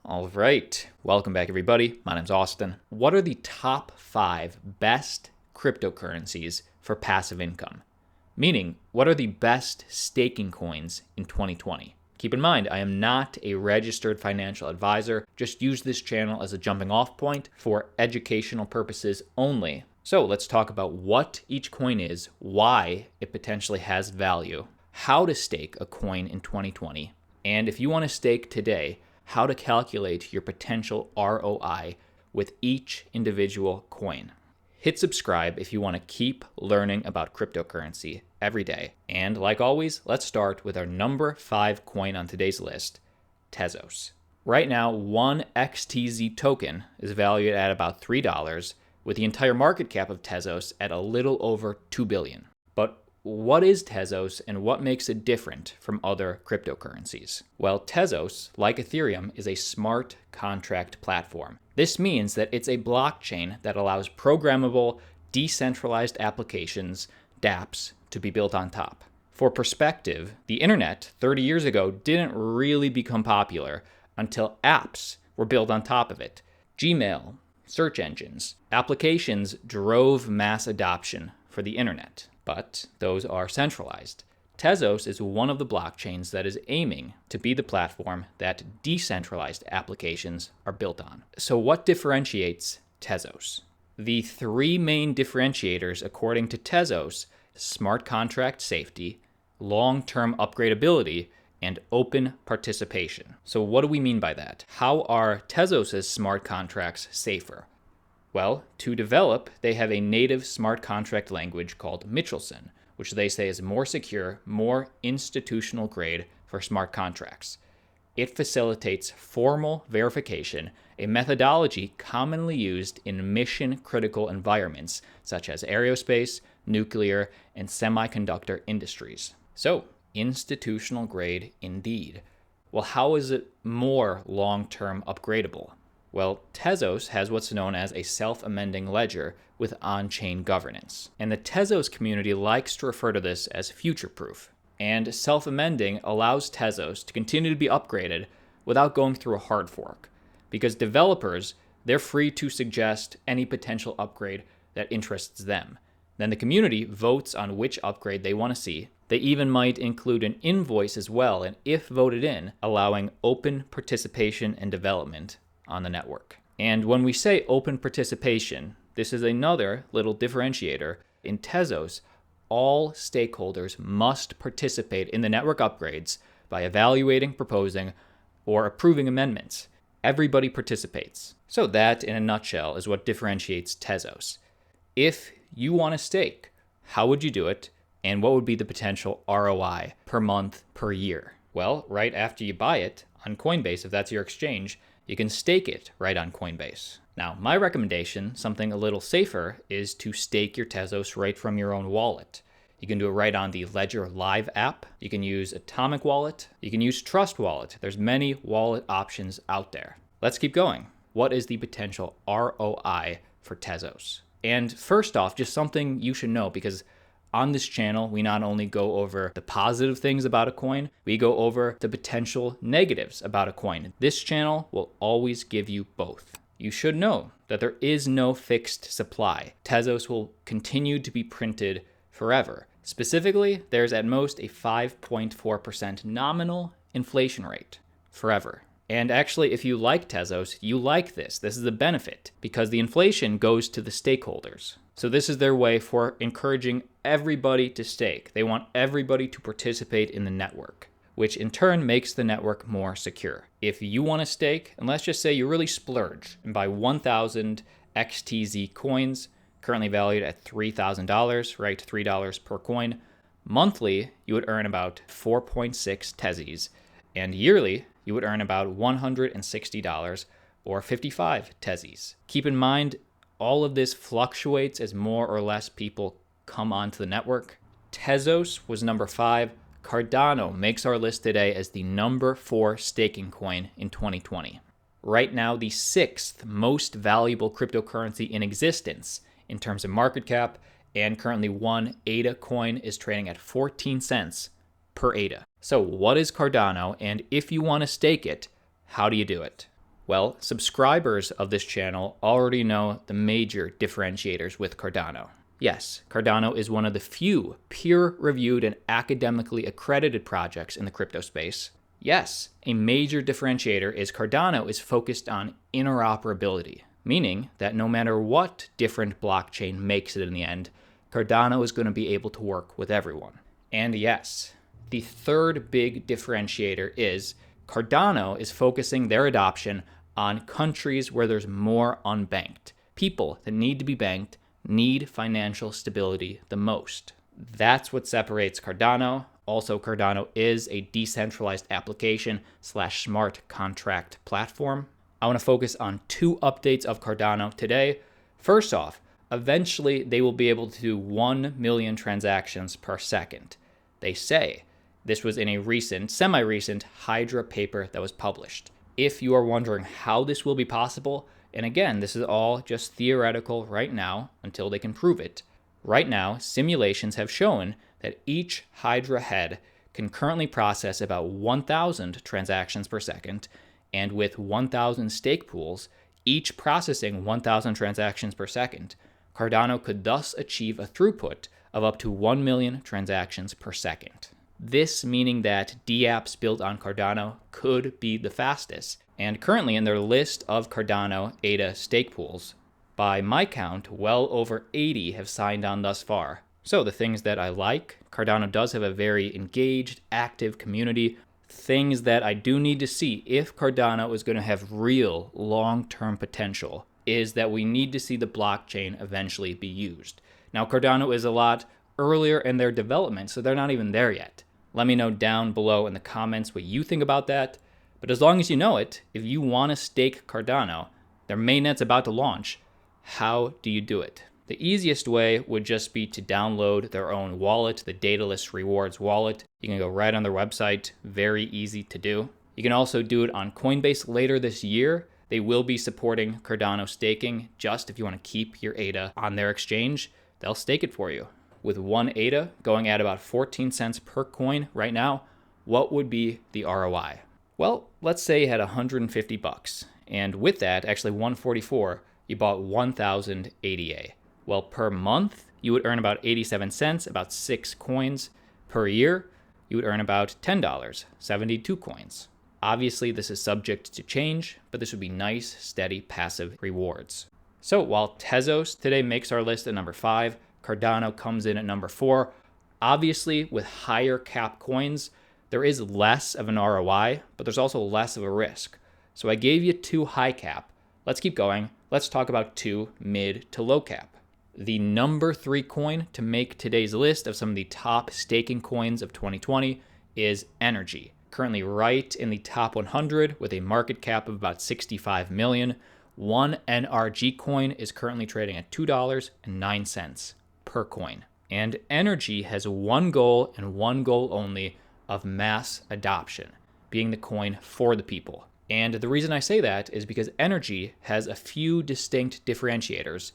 All right, welcome back everybody. My name's Austin. What are the top 5 best cryptocurrencies for passive income? Meaning, what are the best staking coins in 2020? Keep in mind, I am not a registered financial advisor. Just use this channel as a jumping off point for educational purposes only. So let's talk about what each coin is, why it potentially has value, how to stake a coin in 2020, and if you want to stake today, how to calculate your potential ROI with each individual coin. Hit subscribe if you want to keep learning about cryptocurrency every day. And like always, let's start with our number 5 coin on today's list, Tezos. Right now, one XTZ token is valued at about $3, with the entire market cap of Tezos at a little over $2 billion. But what is Tezos and what makes it different from other cryptocurrencies? Well, Tezos, like Ethereum, is a smart contract platform. This means that it's a blockchain that allows programmable, decentralized applications, dApps, to be built on top. For perspective, the internet 30 years ago didn't really become popular until apps were built on top of it. Gmail, search engines, applications drove mass adoption for the internet. But those are centralized. Tezos is one of the blockchains that is aiming to be the platform that decentralized applications are built on. So what differentiates Tezos? The 3 main differentiators according to Tezos: smart contract safety, long-term upgradability, and open participation. So what do we mean by that? How are Tezos' smart contracts safer? Well, to develop, they have a native smart contract language called Michelson, which they say is more secure, more institutional grade for smart contracts. It facilitates formal verification, a methodology commonly used in mission-critical environments such as aerospace, nuclear, and semiconductor industries. So, institutional grade indeed. Well, how is it more long-term upgradable? Well, Tezos has what's known as a self-amending ledger with on-chain governance. And the Tezos community likes to refer to this as future-proof. And self-amending allows Tezos to continue to be upgraded without going through a hard fork. Because developers, they're free to suggest any potential upgrade that interests them. Then the community votes on which upgrade they want to see. They even might include an invoice as well, and if voted in, allowing open participation and development on the network. And when we say open participation, this is another little differentiator. In Tezos, all stakeholders must participate in the network upgrades by evaluating, proposing, or approving amendments. Everybody participates. So that, in a nutshell, is what differentiates Tezos. If you want to stake, how would you do it? And what would be the potential ROI per month, per year? Well, right after you buy it on Coinbase, if that's your exchange, you can stake it right on Coinbase. Now, my recommendation, something a little safer, is to stake your Tezos right from your own wallet. You can do it right on the Ledger Live app. You can use Atomic Wallet. You can use Trust Wallet. There's many wallet options out there. Let's keep going. What is the potential ROI for Tezos? And first off, just something you should know, because on this channel, we not only go over the positive things about a coin, we go over the potential negatives about a coin. This channel will always give you both. You should know that there is no fixed supply. Tezos will continue to be printed forever. Specifically, there's at most a 5.4% nominal inflation rate forever. And actually, if you like Tezos, you like this. This is a benefit because the inflation goes to the stakeholders. So this is their way for encouraging everybody to stake. They want everybody to participate in the network, which in turn makes the network more secure. If you want to stake, and let's just say you really splurge and buy 1,000 XTZ coins, currently valued at $3,000, right? $3 per coin. Monthly, you would earn about 4.6 tezos, and yearly, you would earn about $160 or 55 tezos. Keep in mind, all of this fluctuates as more or less people come onto the network. Tezos was number 5. Cardano makes our list today as the number 4 staking coin in 2020. Right now, the 6th most valuable cryptocurrency in existence in terms of market cap, and currently one ADA coin is trading at 14 cents per ADA. So what is Cardano, and if you want to stake it, how do you do it? Well, subscribers of this channel already know the major differentiators with Cardano. Yes, Cardano is one of the few peer-reviewed and academically accredited projects in the crypto space. Yes, a major differentiator is Cardano is focused on interoperability, meaning that no matter what different blockchain makes it in the end, Cardano is going to be able to work with everyone. And yes, the third big differentiator is Cardano is focusing their adoption on countries where there's more unbanked. People that need to be banked need financial stability the most. That's what separates Cardano. Also, Cardano is a decentralized application / smart contract platform. I want to focus on 2 updates of Cardano today. First off, eventually they will be able to do 1 million transactions per second. They say this was in a semi-recent Hydra paper that was published. If you are wondering how this will be possible, and again, this is all just theoretical right now until they can prove it. Right now, simulations have shown that each Hydra head can currently process about 1,000 transactions per second, and with 1,000 stake pools, each processing 1,000 transactions per second, Cardano could thus achieve a throughput of up to 1 million transactions per second. This meaning that dApps built on Cardano could be the fastest. And currently in their list of Cardano ADA stake pools, by my count, well over 80 have signed on thus far. So the things that I like, Cardano does have a very engaged, active community. Things that I do need to see if Cardano is going to have real long-term potential is that we need to see the blockchain eventually be used. Now, Cardano is a lot earlier in their development, so they're not even there yet. Let me know down below in the comments what you think about that. But as long as you know it, if you want to stake Cardano, their mainnet's about to launch, how do you do it? The easiest way would just be to download their own wallet, the Daedalus Rewards wallet. You can go right on their website, very easy to do. You can also do it on Coinbase later this year. They will be supporting Cardano staking, just if you want to keep your ADA on their exchange, they'll stake it for you. With 1 ADA going at about 14 cents per coin right now, what would be the ROI? Well, let's say you had 150 bucks, and with that, actually 144, you bought 1,000 ADA. Well, per month, you would earn about 87 cents, about 6 coins. Per year, you would earn about $10, 72 coins. Obviously, this is subject to change, but this would be nice, steady, passive rewards. So while Tezos today makes our list at number 5, Cardano comes in at number 4. Obviously, with higher cap coins, there is less of an ROI, but there's also less of a risk. So I gave you 2 high cap. Let's keep going. Let's talk about 2 mid to low cap. The number 3 coin to make today's list of some of the top staking coins of 2020 is Energi, currently right in the top 100 with a market cap of about 65 million. One NRG coin is currently trading at $2.09 per coin. And Energi has one goal and one goal only of mass adoption, being the coin for the people. And the reason I say that is because Energi has a few distinct differentiators.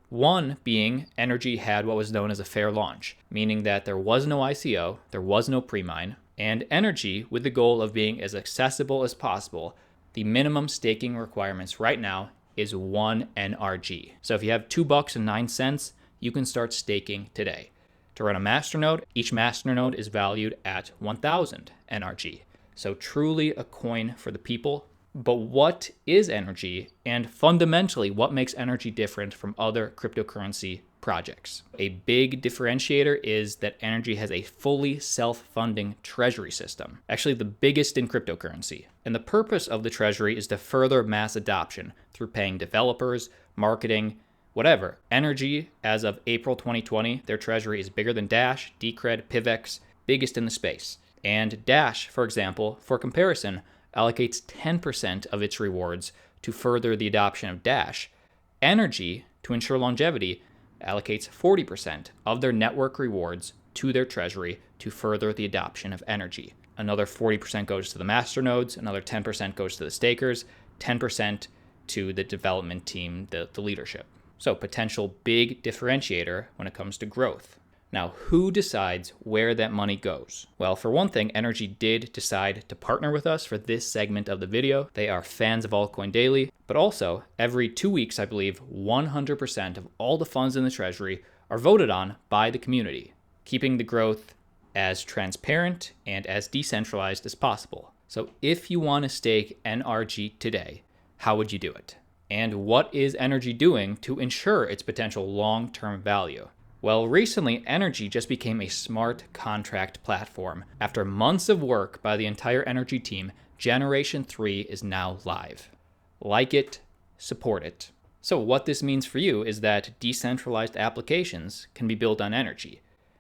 One being Energi had what was known as a fair launch, meaning that there was no ICO, there was no pre-mine, and Energi, with the goal of being as accessible as possible, the minimum staking requirements right now is 1 NRG. So if you have $2.09, you can start staking today. To run a masternode, each masternode is valued at 1,000 NRG. So truly a coin for the people. But what is Energi, and fundamentally, what makes Energi different from other cryptocurrency projects? A big differentiator is that Energi has a fully self-funding treasury system, actually the biggest in cryptocurrency. And the purpose of the treasury is to further mass adoption through paying developers, marketing, whatever. Energi, as of April 2020, their treasury is bigger than Dash, Decred, PivX, biggest in the space. And Dash, for example, for comparison, allocates 10% of its rewards to further the adoption of Dash. Energi, to ensure longevity, allocates 40% of their network rewards to their treasury to further the adoption of Energi. Another 40% goes to the masternodes, another 10% goes to the stakers, 10% to the development team, the leadership. So potential big differentiator when it comes to growth. Now, who decides where that money goes? Well, for one thing, Energi did decide to partner with us for this segment of the video. They are fans of Altcoin Daily, but also every 2 weeks, I believe, 100% of all the funds in the treasury are voted on by the community, keeping the growth as transparent and as decentralized as possible. So if you want to stake Energi today, how would you do it? And what is Energi doing to ensure its potential long-term value? Well, recently, Energi just became a smart contract platform. After months of work by the entire Energi team, Generation 3 is now live. Like it, support it. So what this means for you is that decentralized applications can be built on Energi.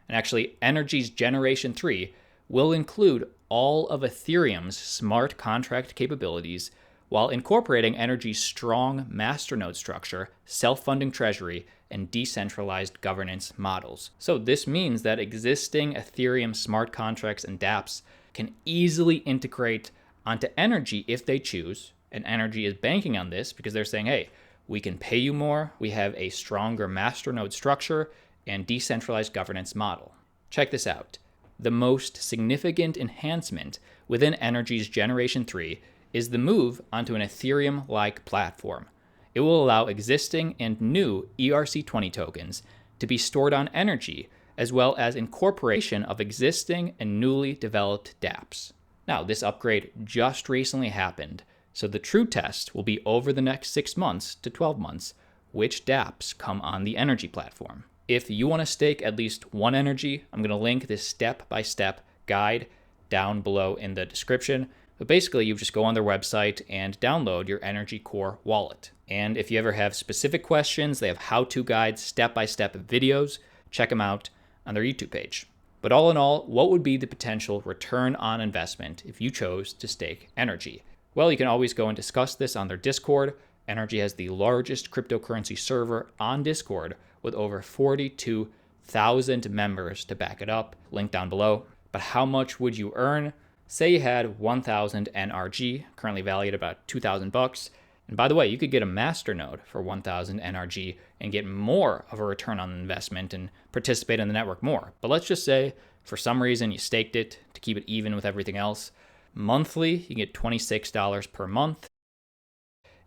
And actually, Energi's Generation 3 will include all of Ethereum's smart contract capabilities while incorporating Energi's strong masternode structure, self-funding treasury, and decentralized governance models. So this means that existing Ethereum smart contracts and dApps can easily integrate onto Energi if they choose, and Energi is banking on this because they're saying, hey, we can pay you more, we have a stronger masternode structure and decentralized governance model. Check this out. The most significant enhancement within Energi's Generation 3 is the move onto an Ethereum-like platform. It will allow existing and new ERC20 tokens to be stored on Energi, as well as incorporation of existing and newly developed dApps. Now, this upgrade just recently happened, so the true test will be over the next 6 months to 12 months, which dApps come on the Energi platform. If you want to stake at least one Energi, I'm going to link this step-by-step guide down below in the description. But basically, you just go on their website and download your Energi Core wallet. And if you ever have specific questions, they have how-to guides, step-by-step videos. Check them out on their YouTube page. But all in all, what would be the potential return on investment if you chose to stake Energi? Well, you can always go and discuss this on their Discord. Energi has the largest cryptocurrency server on Discord with over 42,000 members to back it up. Link down below. But how much would you earn? Say you had 1,000 Energi, currently valued at about $2,000. And by the way, you could get a masternode for 1,000 Energi and get more of a return on investment and participate in the network more. But let's just say for some reason you staked it to keep it even with everything else. Monthly, you get $26 per month.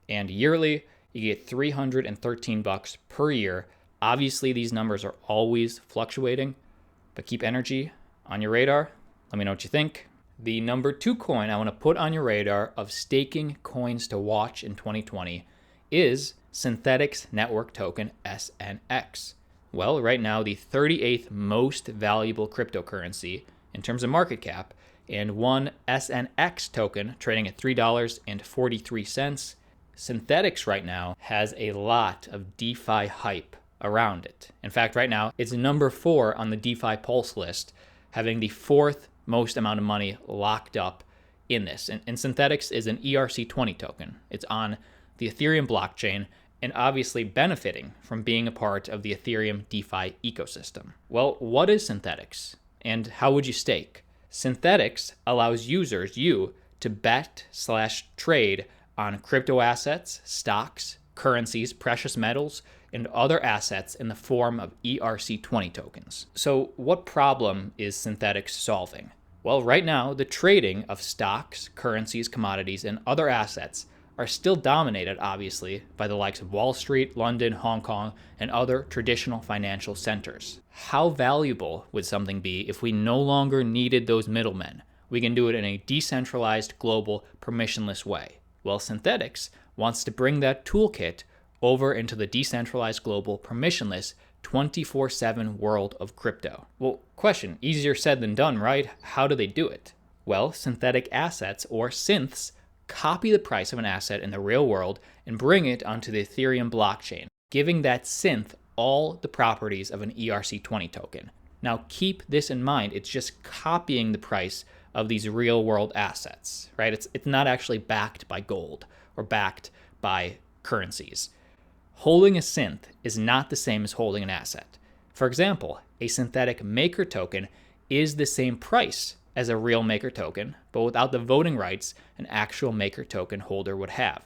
And yearly, you get $313 per year. Obviously, these numbers are always fluctuating, but keep Energi on your radar. Let me know what you think. The number 2 coin I want to put on your radar of staking coins to watch in 2020 is synthetix network token SNX. Well, right now, the 38th most valuable cryptocurrency in terms of market cap, and one SNX token trading at $3.43. Synthetix right now has a lot of DeFi hype around it. In fact, right now, it's number 4 on the DeFi Pulse list, having the 4th most amount of money locked up in this. And synthetix is an ERC20 token. It's on the Ethereum blockchain and obviously benefiting from being a part of the Ethereum DeFi ecosystem. Well, what is synthetix and how would you stake? Synthetix allows users, you, to bet/trade on crypto assets, stocks, currencies, precious metals, and other assets in the form of ERC20 tokens. So what problem is synthetix solving? Well, right now, the trading of stocks, currencies, commodities, and other assets are still dominated, obviously, by the likes of Wall Street, London, Hong Kong, and other traditional financial centers. How valuable would something be if we no longer needed those middlemen? We can do it in a decentralized, global, permissionless way. Well, synthetix wants to bring that toolkit over into the decentralized, global, permissionless, 24/7 world of crypto. Well, question, easier said than done, right? How do they do it? Well, synthetic assets, or synths, copy the price of an asset in the real world and bring it onto the Ethereum blockchain, giving that synth all the properties of an ERC20 token. Now, keep this in mind. It's just copying the price of these real world assets, right? It's not actually backed by gold or backed by currencies. Holding a synth is not the same as holding an asset. For example, a synthetic maker token is the same price as a real maker token, but without the voting rights an actual maker token holder would have.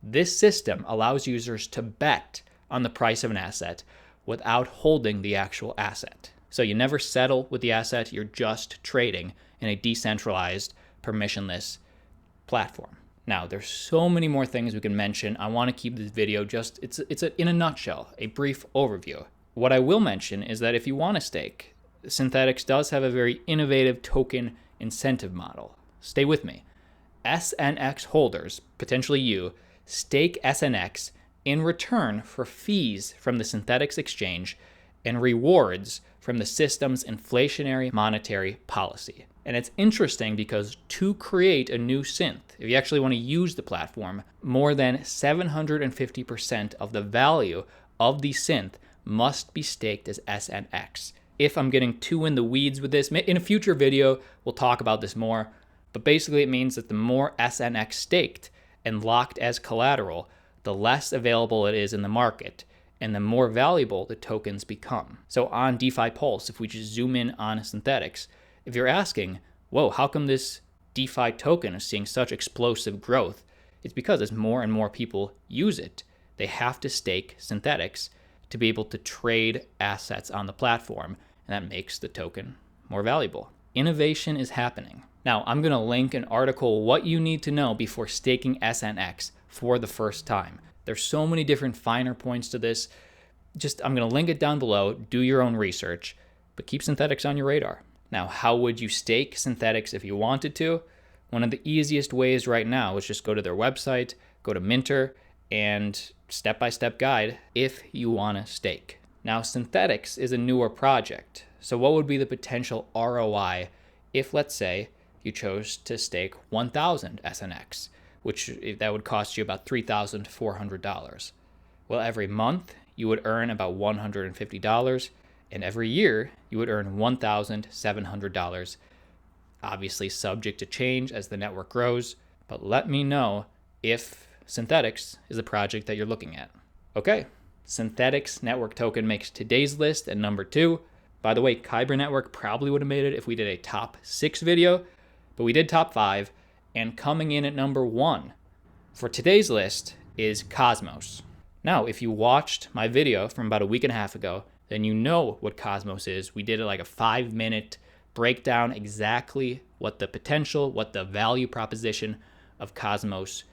This system allows users to bet on the price of an asset without holding the actual asset. So you never settle with the asset, you're just trading in a decentralized, permissionless platform. Now, there's so many more things we can mention. I want to keep this video in a nutshell, a brief overview. What I will mention is that if you want to stake, synthetix does have a very innovative token incentive model. Stay with me. SNX holders, potentially you, stake SNX in return for fees from the synthetix exchange and rewards from the system's inflationary monetary policy. And it's interesting because to create a new synth, if you actually want to use the platform, more than 750% of the value of the synth must be staked as SNX. If I'm getting too in the weeds with this, in a future video, we'll talk about this more. But basically, it means that the more SNX staked and locked as collateral, the less available it is in the market, and the more valuable the tokens become. So on DeFi Pulse, if we just zoom in on synthetix, if you're asking, whoa, how come this DeFi token is seeing such explosive growth? It's because as more and more people use it, they have to stake synthetix to be able to trade assets on the platform, and that makes the token more valuable. Innovation is happening. Now, I'm going to link an article, What You Need to Know Before Staking SNX for the First Time. There's so many different finer points to this. I'm going to link it down below. Do your own research, but keep synthetix on your radar. Now, how would you stake synthetix if you wanted to? One of the easiest ways right now is just go to their website, go to Minter, and step-by-step guide if you want to stake. Now, synthetix is a newer project, so what would be the potential ROI if, let's say, you chose to stake 1,000 SNX, which that would cost you about $3,400. Well, every month you would earn about $150, and every year you would earn $1,700, obviously subject to change as the network grows. But let me know if synthetix is a project that you're looking at. Okay, synthetix network token makes today's list at number 2. By the way, Kyber Network probably would have made it if we did a top 6 video, but we did top 5, and coming in at number 1 for today's list is Cosmos. Now, if you watched my video from about a week and a half ago, then you know what Cosmos is. We did it like a 5-minute breakdown, exactly what the potential, what the value proposition of Cosmos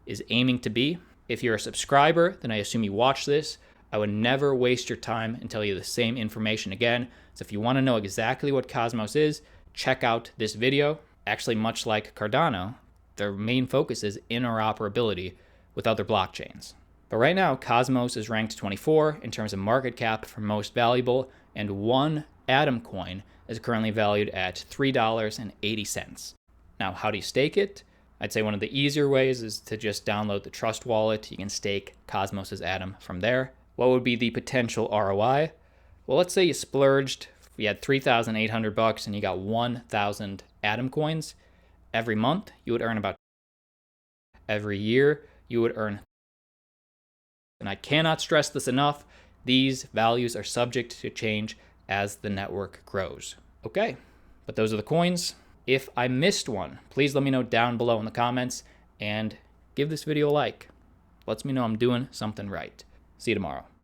is aiming to be. If you're a subscriber, then I assume you watched this. I would never waste your time and tell you the same information again. So if you want to know exactly what Cosmos is, check out this video. Actually, much like Cardano, their main focus is interoperability with other blockchains. But right now, Cosmos is ranked 24 in terms of market cap for most valuable, and one Atom coin is currently valued at $3.80. Now, how do you stake it? I'd say one of the easier ways is to just download the Trust wallet. You can stake Cosmos's Atom from there. What would be the potential ROI? Well, let's say you splurged, you had $3,800 and you got 1,000 Atom coins. Every month, you would earn about. Every year, you would earn. And I cannot stress this enough, these values are subject to change as the network grows. Okay, but those are the coins. If I missed one, please let me know down below in the comments and give this video a like. Lets me know I'm doing something right. See you tomorrow.